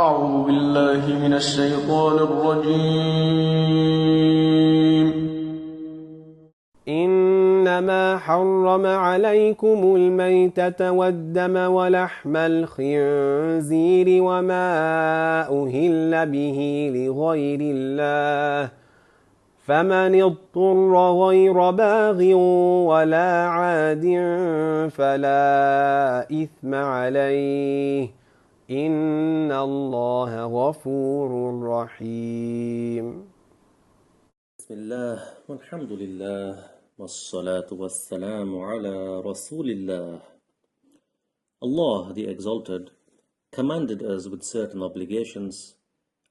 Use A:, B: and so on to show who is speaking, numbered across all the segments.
A: أعوذ بالله من الشيطان الرجيم.
B: إنما حرم عليكم الميتة والدم ولحم الخنزير وما أهل به لغير الله فمن اضطر غير باغ ولا عاد فلا إثم عليه إن الله غفور رحيم.
C: بسم الله والحمد لله والصلاة والسلام على رسول الله. Allah, the Exalted, commanded us with certain obligations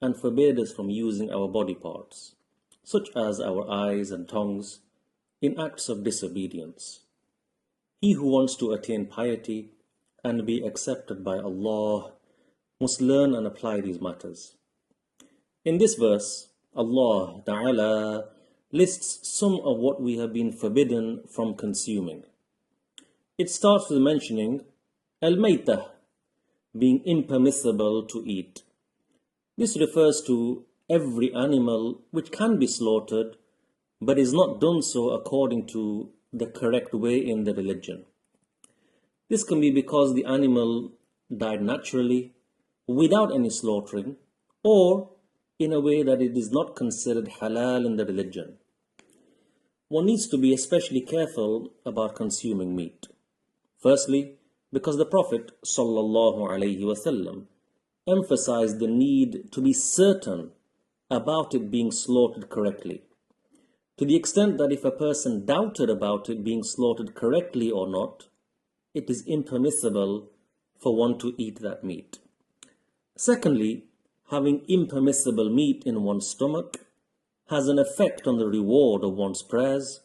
C: and forbade us from using our body parts, such as our eyes and tongues, in acts of disobedience. He who wants to attain piety and be accepted by Allah must learn and apply these matters. In this verse, Allah Ta'ala lists some of what we have been forbidden from consuming. It starts with mentioning al-maytah, being impermissible to eat. This refers to every animal which can be slaughtered but is not done so according to the correct way in the religion. This can be because the animal died naturally, without any slaughtering, or in a way that it is not considered halal in the religion. One needs to be especially careful about consuming meat. Firstly, because the Prophet ﷺ emphasized the need to be certain about it being slaughtered correctly, to the extent that if a person doubted about it being slaughtered correctly or not, it is impermissible for one to eat that meat. Secondly, having impermissible meat in one's stomach has an effect on the reward of one's prayers,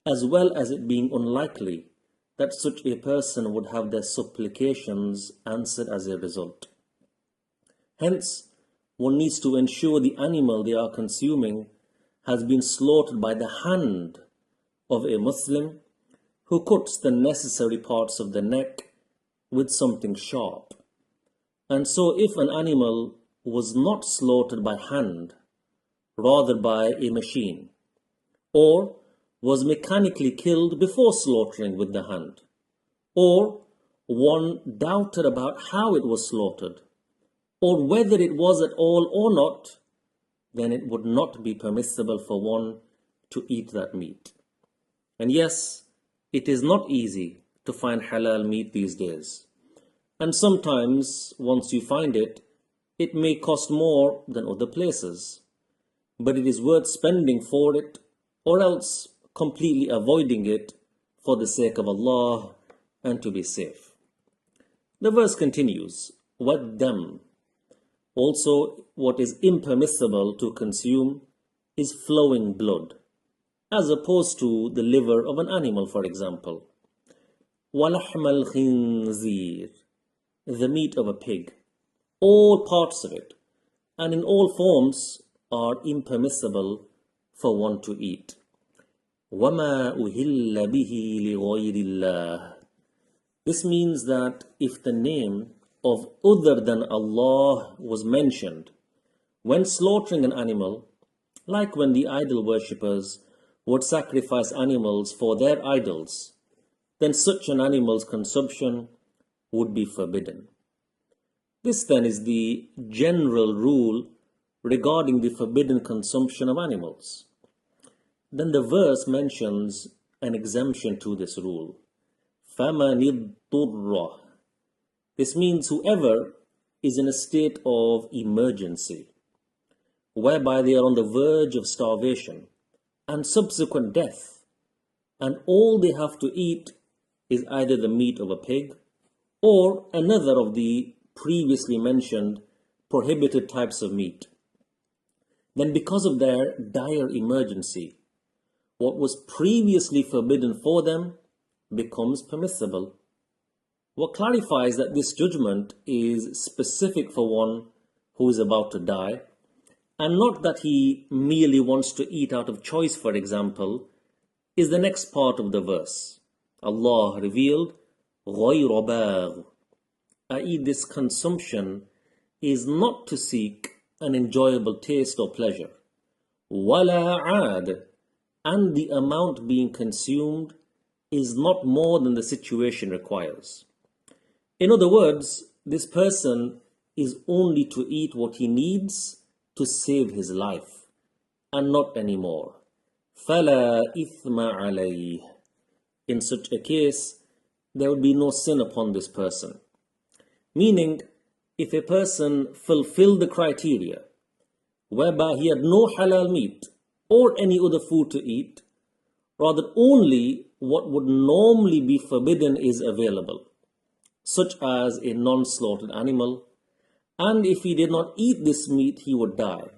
C: as well as it being unlikely that such a person would have their supplications answered as a result. Hence, one needs to ensure the animal they are consuming has been slaughtered by the hand of a Muslim who cuts the necessary parts of the neck with something sharp. And so if an animal was not slaughtered by hand, rather by a machine, or was mechanically killed before slaughtering with the hand, or one doubted about how it was slaughtered, or whether it was at all or not, then it would not be permissible for one to eat that meat. And yes, it is not easy to find halal meat these days. And sometimes, once you find it, it may cost more than other places. But it is worth spending for it, or else completely avoiding it for the sake of Allah and to be safe. The verse continues, وَالدَّمْ. Also, what is impermissible to consume is flowing blood, as opposed to the liver of an animal, for example. وَلَحْمَ الْخِنْزِيرِ, the meat of a pig. All parts of it, and in all forms, are impermissible for one to eat. وَمَا أُهِلَّ بِهِ لِغَيْرِ اللَّهِ. This means that if the name of other than Allah was mentioned when slaughtering an animal, like when the idol worshippers would sacrifice animals for their idols, then such an animal's consumption would be forbidden. This then is the general rule regarding the forbidden consumption of animals. Then the verse mentions an exemption to this rule. فَمَنِ اضْطُرَّ. This means whoever is in a state of emergency, whereby they are on the verge of starvation and subsequent death, and all they have to eat is either the meat of a pig or another of the previously mentioned prohibited types of meat. Then because of their dire emergency, what was previously forbidden for them becomes permissible. What clarifies that this judgment is specific for one who is about to die, and not that he merely wants to eat out of choice, for example, is the next part of the verse. Allah revealed, غَيْرَ بَاغٍ, i.e. this consumption is not to seek an enjoyable taste or pleasure. وَلَا عَادٍ, and the amount being consumed is not more than the situation requires. In other words, this person is only to eat what he needs to save his life, and not any more. فَلَا إِثْمَ عَلَيْهِ. In such a case, there would be no sin upon this person. Meaning, if a person fulfilled the criteria whereby he had no halal meat or any other food to eat, rather only what would normally be forbidden is available, such as a non-slaughtered animal, and if he did not eat this meat, he would die,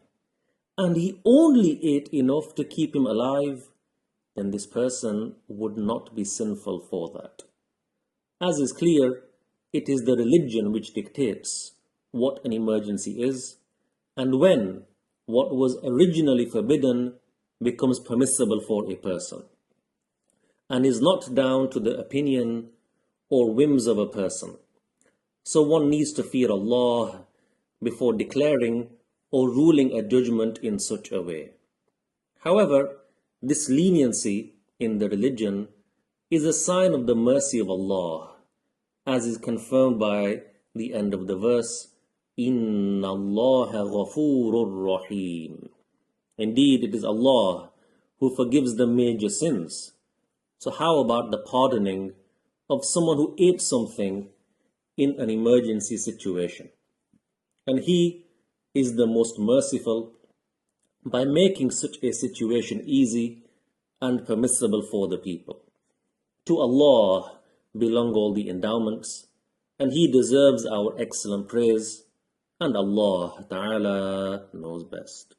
C: and he only ate enough to keep him alive, then this person would not be sinful for that. As is clear, it is the religion which dictates what an emergency is, and when what was originally forbidden becomes permissible for a person, and is not down to the opinion or whims of a person. So one needs to fear Allah before declaring or ruling a judgment in such a way. However, this leniency in the religion is a sign of the mercy of Allah, as is confirmed by the end of the verse, Inna Allah ghafurur rahim. Indeed, it is Allah who forgives the major sins. So how about the pardoning of someone who ate something in an emergency situation? And He is the most merciful by making such a situation easy and permissible for the people. To Allah belong all the endowments, and He deserves our excellent praise, and Allah Ta'ala knows best.